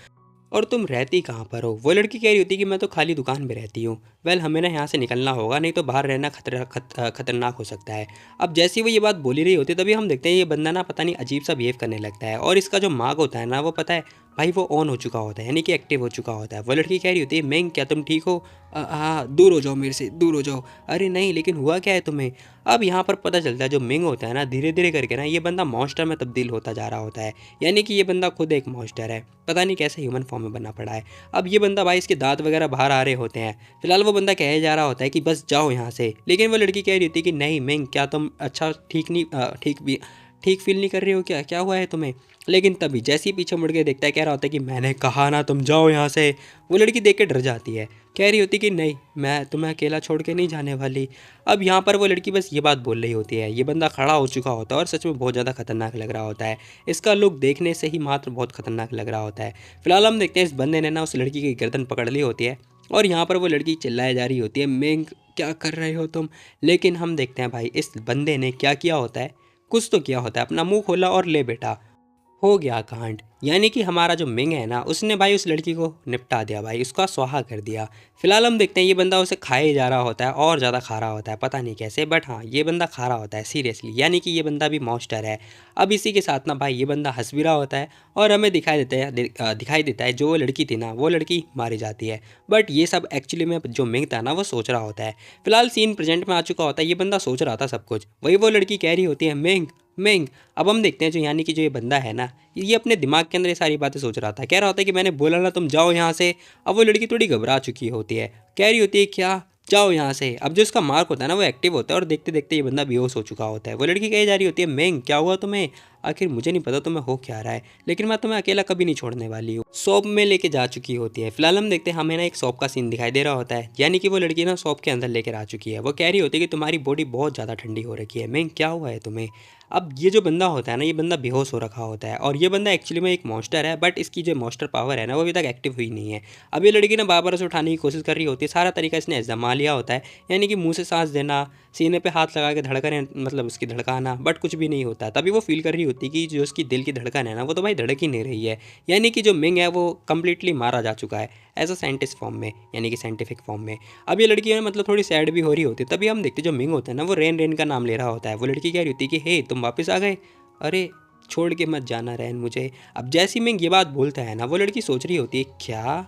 और तुम रहती कहाँ पर हो। वो लड़की कह रही होती है कि मैं तो खाली दुकान में रहती हूँ। वेल हमें ना यहाँ से निकलना होगा, नहीं तो बाहर रहना खतरनाक हो सकता है। अब जैसे ही वो ये बात बोली रही होती है तभी हम देखते हैं ये बंदा ना पता नहीं अजीब सा बिहेव करने लगता है, और इसका जो मार्ग होता है ना वो पता है भाई वो ऑन हो चुका होता है, यानी कि एक्टिव हो चुका होता है। वो लड़की कह रही होती है मैंग क्या तुम ठीक हो? हाँ दूर हो जाओ मेरे से, दूर हो जाओ। अरे नहीं लेकिन हुआ क्या है तुम्हें? अब यहाँ पर पता चलता है जो मिंग होता है ना धीरे धीरे करके ना ये बंदा मॉन्स्टर में तब्दील होता जा रहा होता है, यानी कि ये बंदा खुद एक मॉन्स्टर है, पता नहीं कैसे ह्यूमन फॉर्म में बनना पड़ा है। अब ये बंदा भाई इसके दांत वगैरह बाहर आ रहे होते हैं। फिलहाल वो बंदा कहे जा रहा होता है कि बस जाओ यहाँ से, लेकिन वो लड़की कह रही होती है कि नहीं मिंग क्या तुम अच्छा ठीक नहीं ठीक फील नहीं कर रही हो? क्या क्या हुआ है तुम्हें? लेकिन तभी जैसे ही पीछे मुड़ के देखता है कह रहा होता है कि मैंने कहा ना तुम जाओ यहाँ से। वो लड़की देख के डर जाती है, कह रही होती कि नहीं मैं तुम्हें अकेला छोड़ के नहीं जाने वाली। अब यहाँ पर वो लड़की बस ये बात बोल रही होती है, ये बंदा खड़ा हो चुका होता है और सच में बहुत ज़्यादा खतरनाक लग रहा होता है। इसका लुक देखने से ही मात्र बहुत खतरनाक लग रहा होता है। फिलहाल हम देखते हैं इस बंदे ने ना उस लड़की की गर्दन पकड़ ली होती है और यहाँ पर वो लड़की चिल्लाए जा रही होती है मिंग क्या कर रहे हो तुम। लेकिन हम देखते हैं भाई इस बंदे ने क्या किया होता है, कुछ तो किया होता है, अपना मुंह खोला और ले बेटा हो गया कांड। यानी कि हमारा जो मिंग है ना उसने भाई उस लड़की को निपटा दिया भाई, उसका स्वाहा कर दिया। फिलहाल हम देखते हैं ये बंदा उसे खाए जा रहा होता है और ज़्यादा खा रहा होता है, पता नहीं कैसे बट हाँ ये बंदा खा रहा होता है सीरियसली, यानी कि ये बंदा भी मॉन्स्टर है। अब इसी के साथ ना भाई ये बंदा हंस भी रहा होता है और हमें दिखाई देता है जो वो लड़की थी ना वो लड़की मारी जाती है। बट ये सब एक्चुअली में जो मिंग था ना वो सोच रहा होता है। फिलहाल सीन प्रेजेंट में आ चुका होता है, ये बंदा सोच रहा था सब कुछ, वही वो लड़की कह रही होती है मिंग मिंग। अब हम देखते हैं जो यानी कि जो ये बंदा है ना ये अपने दिमाग के अंदर ये सारी बातें सोच रहा था, कह रहा होता है कि मैंने बोला ना तुम जाओ यहाँ से। अब वो लड़की थोड़ी घबरा चुकी होती है, कह रही होती है क्या जाओ यहाँ से। अब जो इसका मार्क होता है ना वो एक्टिव होता है और देखते देखते ये बंदा बेहोश हो चुका होता है। वो लड़की कही जा रही होती है मैंग क्या हुआ तुम्हें? आखिर मुझे नहीं पता तुम्हें हो क्या रहा है, लेकिन मैं तुम्हें अकेला कभी नहीं छोड़ने वाली हूँ। शॉप में लेके जा चुकी होती है। फिलहाल हम देखते हैं हमें ना एक शॉप का सीन दिखाई दे रहा होता है, यानी कि वो लड़की ना शॉप के अंदर लेकर आ चुकी है। वो कह रही होती है कि तुम्हारी बॉडी बहुत ज़्यादा ठंडी हो रखी है, मैंग क्या हुआ है तुम्हें? अब ये जो बंदा होता है ना ये बंदा बेहोश हो रखा होता है और ये बंदा एक्चुअली में एक मॉन्स्टर है, बट इसकी जो मॉन्स्टर पावर है ना वो अभी तक एक्टिव हुई नहीं है। अब ये लड़की ना बार बार उसे उठाने की कोशिश कर रही होती है, सारा तरीका इसने जमा लिया होता है, यानी कि मुंह से सांस देना, सीने पे हाथ लगा के धड़कन मतलब उसकी धड़काना, बट कुछ भी नहीं होता। तभी वो फील कर रही होती है कि जो उसकी दिल की धड़कन है ना वो तो भाई धड़क ही नहीं रही है, यानी कि जो मिंग है वो कम्प्लीटली मारा जा चुका है एज अ साइंटिस्ट फॉर्म में, यानी कि साइंटिफिक फॉर्म में। अब ये लड़की है मतलब थोड़ी सैड भी हो रही होती है। तभी हम देखते जो मिंग होता है ना वो रेन रेन का नाम ले रहा होता है। वो लड़की कह रही होती है कि हे तुम वापस आ गए, अरे छोड़ के मत जाना रैन मुझे। अब जैसी मिंग ये बात बोलता है ना वो लड़की सोच रही होती है क्या,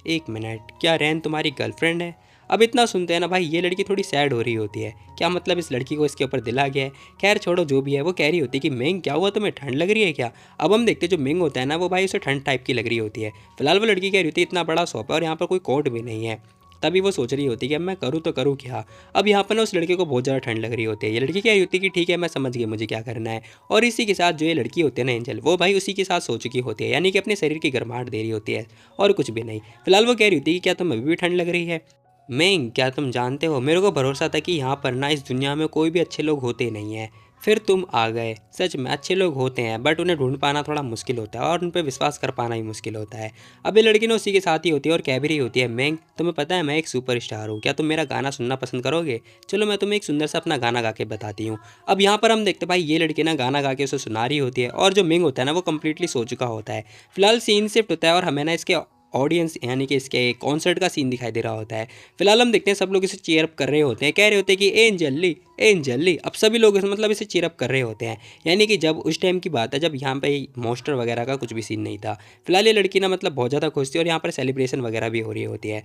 एक मिनट क्या रैन तुम्हारी गर्लफ्रेंड है? अब इतना सुनते हैं ना भाई ये लड़की थोड़ी सैड हो रही होती है, क्या मतलब इस लड़की को इसके ऊपर दिल आ गया है। खैर छोड़ो जो भी है, वो कह रही होती है कि मिंग क्या हुआ तुम्हें ठंड लग रही है क्या? अब हम देखते जो मिंग होता है ना वो भाई उसे ठंड टाइप की लग रही होती है। फिलहाल वो लड़की कह रही होती है इतना बड़ा शॉप है और यहाँ पर कोई कोट भी नहीं है। तभी वो सोच रही होती है कि अब मैं करूँ तो करूँ क्या। अब यहाँ पर ना उस लड़के को बहुत ज़्यादा ठंड लग रही होती है। ये लड़की कह रही होती है कि ठीक है मैं समझ गई मुझे क्या करना है। और इसी के साथ जो ये लड़की होती है ना एंजल, वो भाई उसी के साथ सो चुकी होती है, यानी कि अपने शरीर की गर्माहट दे रही होती है और कुछ भी नहीं। फिलहाल वो कह रही होती है कि क्या तुम्हें अभी भी ठंड लग रही है? मैं क्या तुम जानते हो मेरे को भरोसा था कि यहाँ पर ना इस दुनिया में कोई भी अच्छे लोग होते नहीं हैं, फिर तुम आ गए। सच में अच्छे लोग होते हैं बट उन्हें ढूंढ पाना थोड़ा मुश्किल होता है और उन पर विश्वास कर पाना ही मुश्किल होता है। अब ये लड़की ना उसी के साथ ही होती है और कह भी रही होती है मैंग तुम्हें पता है मैं एक सुपर स्टार हूँ, क्या तुम मेरा गाना सुनना पसंद करोगे? चलो मैं तुम्हें एक सुंदर सा अपना गाना गा के बताती हूँ। अब यहाँ पर हम देखते भाई ये लड़की ना गाना गा के उसे सुना रही होती है और जो मिंग होता है ना वो कम्प्लीटली सो चुका होता है। फिलहाल सीन शिफ्ट होता है और हमें ना इसके ऑडियंस यानी कि इसके कॉन्सर्ट का सीन दिखाई दे रहा होता है। फिलहाल हम देखते हैं सब लोग इसे चीयर अप कर रहे होते हैं, कह रहे होते हैं कि एंजल ली। अब सभी लोग मतलब इसे चीयर अप कर रहे होते हैं, यानी कि जब उस टाइम की बात है जब यहाँ पे मॉन्स्टर वगैरह का कुछ भी सीन नहीं था। फिलहाल ये लड़की ना मतलब बहुत ज़्यादा खुश थी और यहाँ पर सेलिब्रेशन वगैरह भी हो रही होती है।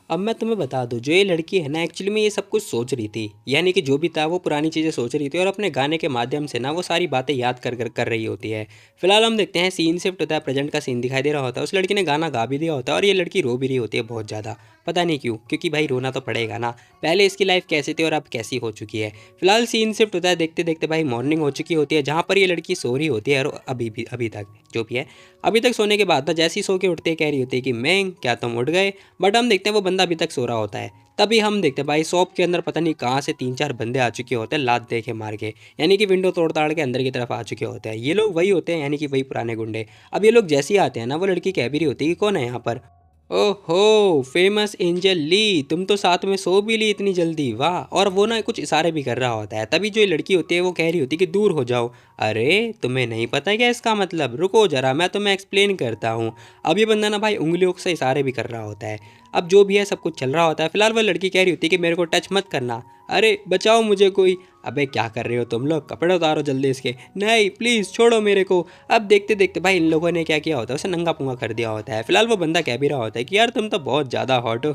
अब मैं तुम्हें बता दूं जो ये लड़की है ना एक्चुअली में ये सब कुछ सोच रही थी, यानी कि जो भी था वो पुरानी चीज़ें सोच रही थी और अपने गाने के माध्यम से ना वो सारी बातें याद कर रही होती है। फिलहाल हम देखते हैं सीन शिफ्ट होता है, प्रेजेंट का सीन दिखाई दे रहा होता है। उस लड़की ने गाना गा भी दिया होता है और ये लड़की रो भी रही होती है बहुत ज़्यादा। पता नहीं क्यों, क्योंकि भाई रोना तो पड़ेगा ना। पहले इसकी लाइफ कैसी थी और अब कैसी हो चुकी है। फिलहाल सीन शिफ्ट होता है, देखते देखते भाई मॉर्निंग हो चुकी होती है, जहाँ पर ये लड़की सो रही होती है। और अभी तक जो भी है, अभी तक सोने के बाद ना जैसे ही सो के उठते कह रही होती है कि मैं क्या तुम उठ गए। बट हम देखते हैं वो बंदा अभी तक सो रहा होता है। तभी हम देखते हैं भाई शॉप के अंदर पता नहीं कहाँ से 3-4 बंदे आ चुके होते हैं लात दे के मार के, यानी कि विंडो तोड़ ताड़ के अंदर की तरफ आ चुके होते हैं। ये लोग वही होते हैं, यानी कि वही पुराने गुंडे। अब ये लोग जैसे ही आते हैं ना, वो लड़की कह भी रही होती है कि कौन है यहाँ पर। ओहो, फेमस एंजल ली, तुम तो साथ में सो भी ली इतनी जल्दी, वाह। और वो ना कुछ इशारे भी कर रहा होता है। तभी जो ये लड़की होती है वो कह रही होती है कि दूर हो जाओ। अरे तुम्हें नहीं पता क्या इसका मतलब, रुको जरा मैं तुम्हें एक्सप्लेन करता हूँ। अब ये बंदा ना भाई उंगलियों से इशारे भी कर रहा होता है। अब जो भी है सब कुछ चल रहा होता है। फिलहाल वो लड़की कह रही होती है कि मेरे को टच मत करना। अरे बचाओ मुझे कोई। अबे क्या कर रहे हो तुम लोग, कपड़े उतारो जल्दी इसके। नहीं प्लीज़ छोड़ो मेरे को। अब देखते देखते भाई इन लोगों ने क्या किया होता है, उसे नंगा पुंगा कर दिया होता है। फिलहाल वो बंदा कह भी रहा होता है कि यार तुम तो बहुत ज़्यादा हॉट हो।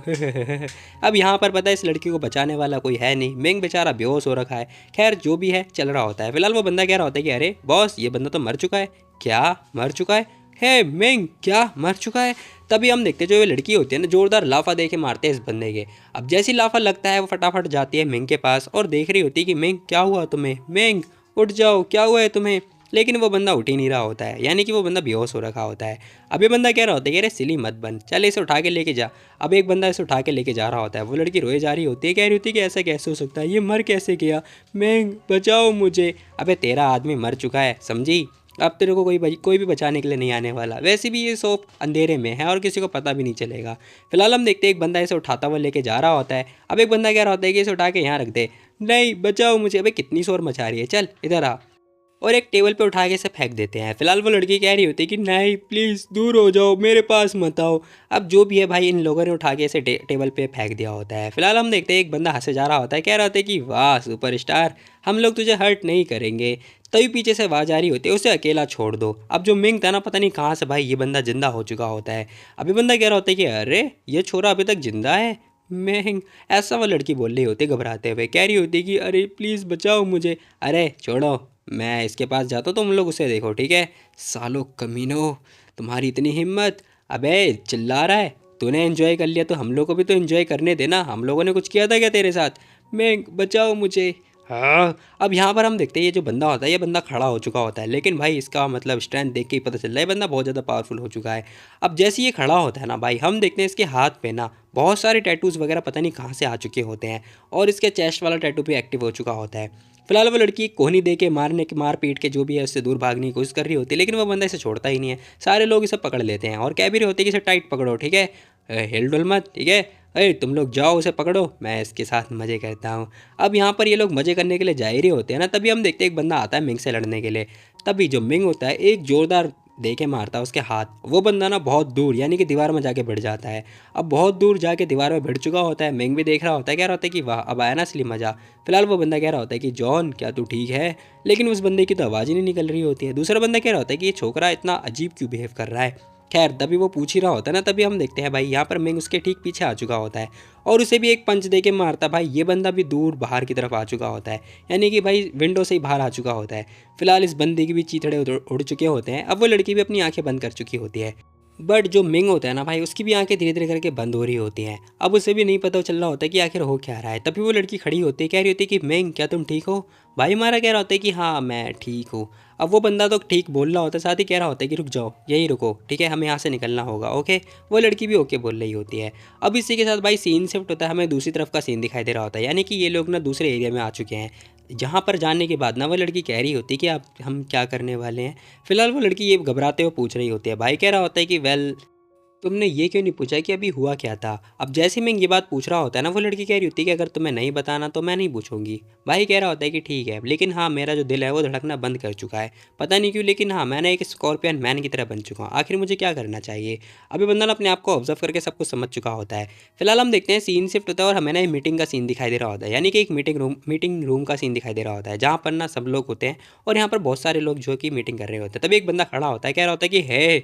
अब यहाँ पर पता है इस लड़की को बचाने वाला कोई है नहीं, मेंग बेचारा बेहोश हो रखा है। खैर जो भी है चल रहा होता है। फिलहाल वो बंदा कह रहा होता है कि अरे बॉस ये बंदा तो मर चुका है। क्या मर चुका है? हे मेंग क्या मर चुका है? तभी हम देखते हैं जो ये लड़की होती है ना, जोरदार लाफा दे के मारते हैं इस बंदे के। अब जैसी लाफा लगता है वो फटाफट जाती है मेंग के पास और देख रही होती है कि मेंग क्या हुआ तुम्हें, मेंग उठ जाओ क्या हुआ है तुम्हें। लेकिन वो बंदा उठ ही नहीं रहा होता है, यानी कि वो बंदा बेहोश हो रखा होता है। अब ये बंदा कह रहा होता है कि अरे सिली मत बन, चल इसे उठा के लेके जा। अब एक बंदा इसे उठा के लेके जा रहा होता है। वो लड़की रोए जा रही होती है, कह रही होती है कि ऐसा कैसे हो सकता है, ये मर कैसे गया, मेंग बचाओ मुझे। अबे तेरा आदमी मर चुका है समझी, अब तेरे को कोई भी बचाने के लिए नहीं आने वाला। वैसे भी ये शॉप अंधेरे में है और किसी को पता भी नहीं चलेगा। फिलहाल हम देखते हैं एक बंदा इसे उठाता हुआ लेके जा रहा होता है। अब एक बंदा कह रहा होता है कि इसे उठा के यहाँ रख दे। नहीं बचाओ मुझे। अबे कितनी शोर मचा रही है, चल इधर आ। और एक टेबल पे उठा के इसे फेंक देते हैं। फिलहाल वो लड़की कह रही होती है कि नहीं प्लीज़ दूर हो जाओ, मेरे पास मत आओ। अब जो भी है भाई इन लोगों ने उठा के इसे टेबल पे फेंक दिया होता है। फिलहाल हम देखते हैं एक बंदा हंसे जा रहा होता है, कह रहा होता है कि वाह सुपरस्टार, हम लोग तुझे हर्ट नहीं करेंगे। तभी पीछे से आवाज़ आ रही होती है उसे अकेला छोड़ दो। अब जो मिंग था ना, पता नहीं कहाँ से भाई ये बंदा जिंदा हो चुका होता है। अभी बंदा कह रहा होता है कि अरे ये छोरा अभी तक जिंदा है। मैं ऐसा वो लड़की बोल रही होती है घबराते हुए, कह रही होती है कि अरे प्लीज़ बचाओ मुझे। अरे छोड़ो, मैं इसके पास जाता हूँ, तुम लोग उसे देखो ठीक है। सालो कमीनो, तुम्हारी इतनी हिम्मत। अबे चिल्ला रहा है, तूने एंजॉय कर लिया तो हम लोग को भी तो एंजॉय करने देना, हम लोगों ने कुछ किया था क्या तेरे साथ। मैं बचाओ मुझे। हाँ। अब यहाँ पर हम देखते हैं ये जो बंदा होता है, ये बंदा खड़ा हो चुका होता है। लेकिन भाई इसका मतलब स्ट्रेंथ देख के ही पता चल रहा है ये बंदा बहुत ज़्यादा पावरफुल हो चुका है। अब जैसे ये खड़ा होता है ना भाई, हम देखते हैं इसके हाथ पे ना बहुत सारे टैटूज़ वगैरह पता नहीं कहाँ से आ चुके होते हैं। और इसके चेस्ट वाला टैटू भी एक्टिव हो चुका होता है। फिलहाल वो लड़की कोहनी दे के मार पीट के जो भी है उससे दूर भागने की कोशिश कर रही होती है, लेकिन वो बंदा इसे छोड़ता ही नहीं है। सारे लोग इसे पकड़ लेते हैं और कह भी रहे होते हैं कि इसे टाइट पकड़ो ठीक है, हिल डुल मत ठीक है। अरे तुम लोग जाओ उसे पकड़ो, मैं इसके साथ मज़े करता हूँ। अब यहाँ पर ये लोग मज़े करने के लिए जा ही रहे होते हैं ना, तभी हम देखते हैं एक बंदा आता है मिंग से लड़ने के लिए। तभी जो मिंग होता है एक जोरदार दे के मारता है उसके हाथ। वो बंदा ना बहुत दूर यानी कि दीवार में जाके भिड़ जाता है। अब बहुत दूर जाके दीवार में भिड़ चुका होता है। मिंग भी देख रहा होता है, कह रहा होता है कि वाह अब आया ना असली मज़ा। फिलहाल वो बंदा कह रहा होता है कि जॉन क्या तू ठीक है, लेकिन उस बंदे की तो आवाज़ ही नहीं निकल रही होती है। दूसरा बंदा कह रहा होता है कि ये छोकरा इतना अजीब क्यों बिहेव कर रहा है। खैर तभी वो पूछ ही रहा होता है ना, तभी हम देखते हैं भाई यहाँ पर मिंग उसके ठीक पीछे आ चुका होता है और उसे भी एक पंच दे के मारता है। भाई ये बंदा भी दूर बाहर की तरफ आ चुका होता है, यानी कि भाई विंडो से ही बाहर आ चुका होता है। फिलहाल इस बंदे की भी चीथड़े उड़ चुके होते हैं। अब वो लड़की भी अपनी आंखें बंद कर चुकी होती है। बट जो मिंग होता है ना भाई, उसकी भी आंखें धीरे धीरे करके बंद हो रही होती हैं। अब उसे भी नहीं पता चल रहा होता है कि आखिर हो क्या रहा है। तभी वो लड़की खड़ी होती है, कह रही होती है कि मिंग क्या तुम ठीक हो। भाई हमारा कह रहा होता है कि हाँ मैं ठीक हूँ। अब वो बंदा तो ठीक बोल रहा होता है, साथ ही कह रहा होता है कि रुक जाओ यहीं रुको ठीक है, हमें यहाँ से निकलना होगा ओके। वो लड़की भी ओके बोल रही होती है। अब इसी के साथ भाई सीन शिफ्ट होता है, हमें दूसरी तरफ का सीन दिखाई दे रहा होता है, यानी कि ये लोग ना दूसरे एरिया में आ चुके हैं। जहाँ पर जाने के बाद ना वो लड़की कह रही होती है कि आप हम क्या करने वाले हैं। फिलहाल वो लड़की ये घबराते हुए पूछ रही होती है। भाई कह रहा होता है कि वेल तुमने ये क्यों नहीं पूछा कि अभी हुआ क्या था। अब जैसे मैं ये बात पूछ रहा होता है ना, वो लड़की कह रही होती है कि अगर तुम्हें नहीं बताना तो मैं नहीं पूछूंगी। भाई कह रहा होता है कि ठीक है, लेकिन हाँ मेरा जो दिल है वो धड़कना बंद कर चुका है, पता नहीं क्यों, लेकिन हाँ मैंने एक स्कॉर्पियन मैन की तरह बन चुका हूँ। आखिर मुझे क्या करना चाहिए। अभी बंदा अपने आप को ऑब्जर्व करके सब कुछ समझ चुका होता है। फिलहाल हम देखते हैं सीन शिफ्ट होता है और हमें ना मीटिंग का सीन दिखाई दे रहा होता है, यानी कि एक मीटिंग रूम का सीन दिखाई दे रहा होता है, जहाँ पर ना सब लोग होते हैं और यहाँ पर बहुत सारे लोग जो कि मीटिंग कर रहे होते हैं। तभी एक बंदा खड़ा होता है, कह रहा होता है कि हे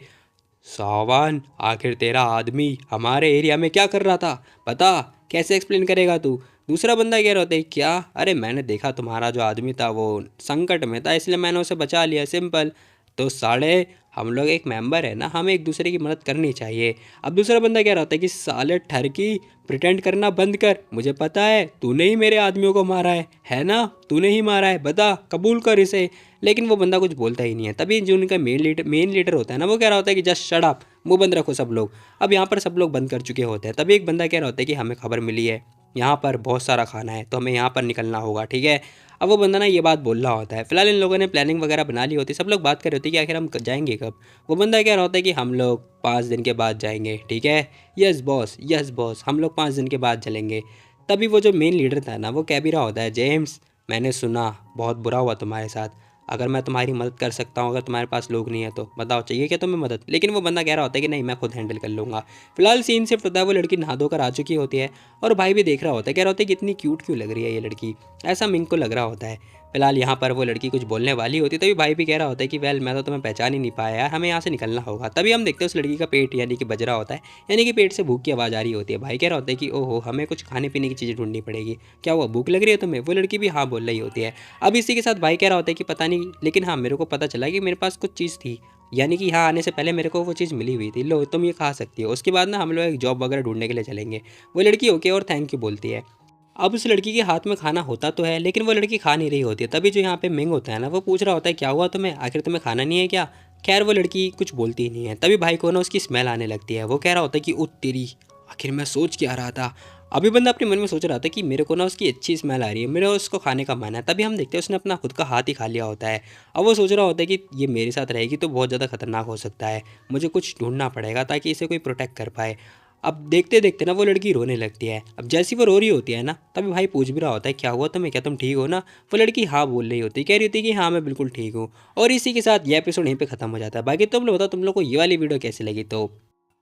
सावन, आखिर तेरा आदमी हमारे एरिया में क्या कर रहा था, बता कैसे एक्सप्लेन करेगा तू। दूसरा बंदा कह रहा होता है क्या, अरे मैंने देखा तुम्हारा जो आदमी था वो संकट में था इसलिए मैंने उसे बचा लिया, सिंपल। तो साले हम लोग एक मेंबर है ना, हमें एक दूसरे की मदद करनी चाहिए। अब दूसरा बंदा कह रहा होता है कि साले ठरकी प्रिटेंड करना बंद कर, मुझे पता है तूने ही मेरे आदमियों को मारा है ना, तूने ही मारा है, बता, कबूल कर इसे। लेकिन वो बंदा कुछ बोलता ही नहीं है। तभी जो उनका मेन लीडर होता है ना, वो कह रहा होता है कि जस्ट शट अप, मुंह बंद रखो सब लोग। अब यहाँ पर सब लोग बंद कर चुके होते हैं। तभी एक बंदा कह रहा होता है कि हमें खबर मिली है यहाँ पर बहुत सारा खाना है, तो हमें यहाँ पर निकलना होगा, ठीक है। अब वो बंदा ना ये बात बोल रहा होता है। फिलहाल इन लोगों ने प्लानिंग वगैरह बना ली होती है, सब लोग बात कर रहे होते हैं कि आखिर हम जाएंगे कब। वो बंदा कह रहा होता है कि हम लोग 5 दिन के बाद जाएंगे, ठीक है। यस बॉस, हम लोग 5 दिन के बाद चलेंगे। तभी वो जो मेन लीडर था ना, वो कह भी रहा होता है, जेम्स मैंने सुना बहुत बुरा हुआ तुम्हारे साथ, अगर मैं तुम्हारी मदद कर सकता हूँ, अगर तुम्हारे पास लोग नहीं है तो बताओ, चाहिए क्या तुम्हें मदद। लेकिन वो बंदा कह रहा होता है कि नहीं, मैं खुद हैंडल कर लूँगा। फिलहाल सीन शिफ्ट होता है, वो लड़की नहा धोकर आ चुकी होती है और भाई भी देख रहा होता है, कह रहा होता है कि इतनी क्यूट क्यों लग रही है ये लड़की, ऐसा मिंग को लग रहा होता है। फिलहाल यहाँ पर वो लड़की कुछ बोलने वाली होती है, तभी भाई भी कह रहा होता है कि वेल मैं तो तुम्हें पहचान ही नहीं पाया यार, हमें यहाँ से निकलना होगा। तभी हम देखते हैं उस लड़की का पेट यानी कि बज रहा होता है, यानी कि पेट से भूख की आवाज़ आ रही होती है। भाई कह रहा होता है कि ओहो, हमें कुछ खाने पीने की चीज़ें ढूंढनी पड़ेगी, क्या हुआ, भूख लग रही है तुम्हें। वो लड़की भी हाँ बोल रही होती है। अब इसी के साथ भाई कह रहा होता है कि पता नहीं, लेकिन हाँ मेरे को पता चला कि मेरे पास कुछ चीज़ थी, यानी कि यहाँ आने से पहले मेरे को वो चीज़ मिली हुई थी, लो तुम ये खा सकती हो। उसके बाद ना हम लोग एक जॉब वगैरह ढूंढने के लिए चलेंगे। वो लड़की ओके और थैंक यू बोलती है। अब उस लड़की के हाथ में खाना होता तो है, लेकिन वो लड़की खा नहीं रही होती है। तभी जो यहाँ पे मिंग होता है ना, वो पूछ रहा होता है क्या हुआ तुम्हें, आखिर तुम्हें खाना नहीं है क्या। खैर वो लड़की कुछ बोलती ही नहीं है। तभी भाई को ना उसकी स्मेल आने लगती है। वो कह रहा होता है कि ओ तेरी, आखिर मैं सोच क्या रहा था। अभी बंदा अपने मन में सोच रहा था कि मेरे को ना उसकी अच्छी स्मेल आ रही है, मेरे उसको खाने का मन है। तभी हम देखते हैं उसने अपना खुद का हाथ ही खा लिया होता है। अब वो सोच रहा होता है कि ये मेरे साथ रहेगी तो बहुत ज़्यादा खतरनाक हो सकता है, मुझे कुछ ढूंढना पड़ेगा ताकि इसे कोई प्रोटेक्ट कर पाए। अब देखते देखते ना वो लड़की रोने लगती है। अब जैसी वो रो रही होती है ना, तभी भाई पूछ भी रहा होता है क्या हुआ तुम्हें, क्या तुम ठीक हो ना। वो लड़की हाँ बोल रही होती है, कह रही होती है कि हाँ मैं बिल्कुल ठीक हूँ। और इसी के साथ ये एपिसोड यहीं पे खत्म हो जाता है। बाकी तुम लोग बताओ, तुम लोग को ये वाली वीडियो कैसी लगी, तो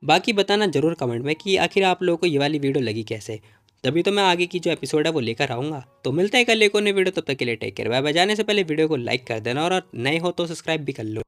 बाकी बताना जरूर कमेंट में कि आखिर आप लोगों को ये वाली वीडियो लगी कैसे। तभी तो मैं आगे की जो एपिसोड है वो लेकर आऊँगा। तो मिलते हैं कल एक और नई वीडियो, तब तक के लिए टेक केयर, बाय बाय। जाने से पहले वीडियो को लाइक कर देना और नए हो तो सब्सक्राइब भी कर लो।